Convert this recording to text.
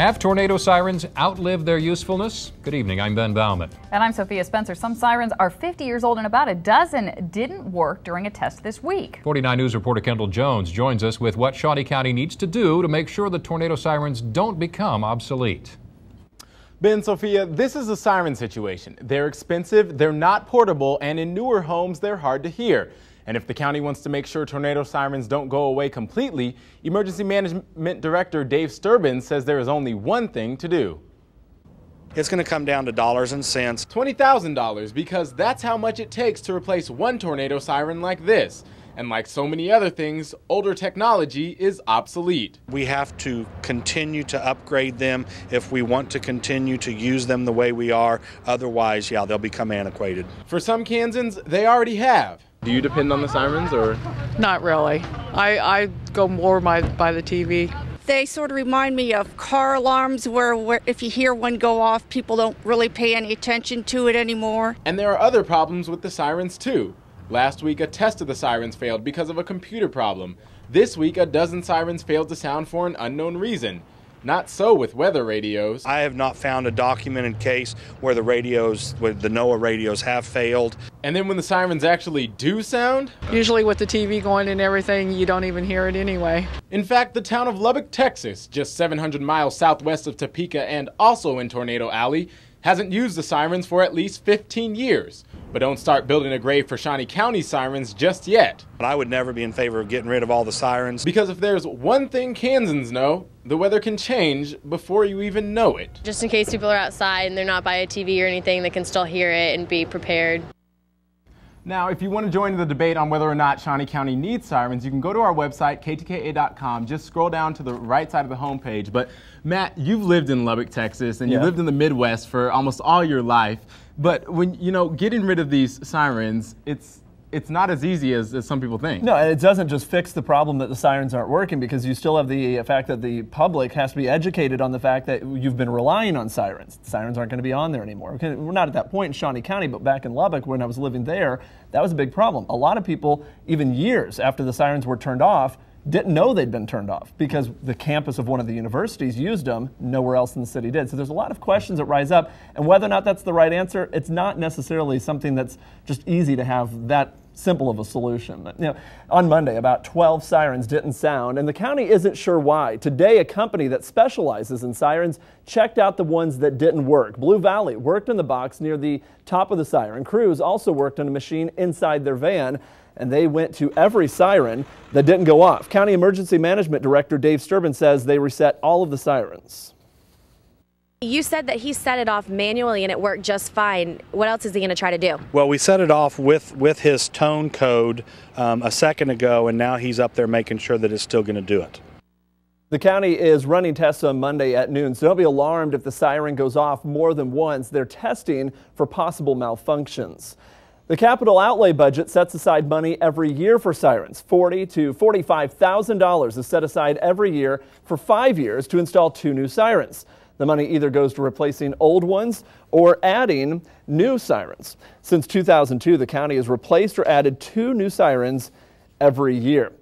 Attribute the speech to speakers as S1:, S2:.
S1: Have tornado sirens outlived their usefulness? Good evening, I'm Ben Bauman.
S2: And I'm Sophia Spencer. Some sirens are 50 years old and about a dozen didn't work during a test this week. 49 News reporter Kendall Jones joins us with what Shawnee County needs to do to make sure the tornado sirens don't become obsolete.
S3: Ben, Sophia, this is a siren situation. They're expensive, they're not portable, and in newer homes, they're hard to hear. And if the county wants to make sure tornado sirens don't go away completely, Emergency Management Director Dave Sterbenz says there is only one thing to do.
S4: It's going to come down to dollars and cents.
S3: $20,000, because that's how much it takes to replace one tornado siren like this. And like so many other things, older technology is obsolete.
S4: We have to continue to upgrade them if we want to continue to use them the way we are. Otherwise, yeah, they'll become antiquated.
S3: For some Kansans, they already have. Do you depend on the sirens or?
S5: Not really. I go more by the TV.
S6: They sort of remind me of car alarms where if you hear one go off, people don't really pay any attention to it anymore.
S3: And there are other problems with the sirens too. Last week, a test of the sirens failed because of a computer problem. This week, a dozen sirens failed to sound for an unknown reason. Not so with weather radios.
S4: I have not found a documented case where the NOAA radios have failed.
S3: And then when the sirens actually do sound?
S5: Usually with the TV going and everything, you don't even hear it anyway.
S3: In fact, the town of Lubbock, Texas, just 700 miles southwest of Topeka and also in Tornado Alley, hasn't used the sirens for at least 15 years. But don't start building a grave for Shawnee County sirens just yet.
S4: But I would never be in favor of getting rid of all the sirens.
S3: Because if there's one thing Kansans know, the weather can change before you even know it.
S7: Just in case people are outside and they're not by a TV or anything, they can still hear it and be prepared.
S3: Now, if you want to join the debate on whether or not Shawnee County needs sirens, you can go to our website, KTKA.com. Just scroll down to the right side of the homepage. But Matt, you've lived in Lubbock, Texas, and you lived in the Midwest for almost all your life. But when, getting rid of these sirens, it's not as easy as some people think.
S8: No, and it doesn't just fix the problem that the sirens aren't working, because you still have the fact that the public has to be educated on the fact that you've been relying on sirens. The sirens aren't going to be on there anymore. We're not at that point in Shawnee County, but back in Lubbock when I was living there, that was a big problem. A lot of people, even years after the sirens were turned off, didn't know they'd been turned off because the campus of one of the universities used them. Nowhere else in the city did. So there's a lot of questions that rise up, and whether or not that's the right answer, it's not necessarily something that's just easy to have that simple of a solution. But, on Monday, about 12 sirens didn't sound, and the county isn't sure why. Today, a company that specializes in sirens checked out the ones that didn't work. Blue Valley worked in the box near the top of the siren. Crews also worked on a machine inside their van, and they went to every siren that didn't go off. County Emergency Management Director Dave Sterbenz says they reset all of the sirens.
S9: You said that he set it off manually and it worked just fine. What else is he going to try to do?
S4: Well, we set it off with his tone code a second ago, and now he's up there making sure that it's still going to do it.
S8: The county is running tests on Monday at noon, so don't be alarmed if the siren goes off more than once. They're testing for possible malfunctions. The capital outlay budget sets aside money every year for sirens. $40,000 to $45,000 is set aside every year for 5 years to install 2 new sirens. The money either goes to replacing old ones or adding new sirens. Since 2002, the county has replaced or added 2 new sirens every year.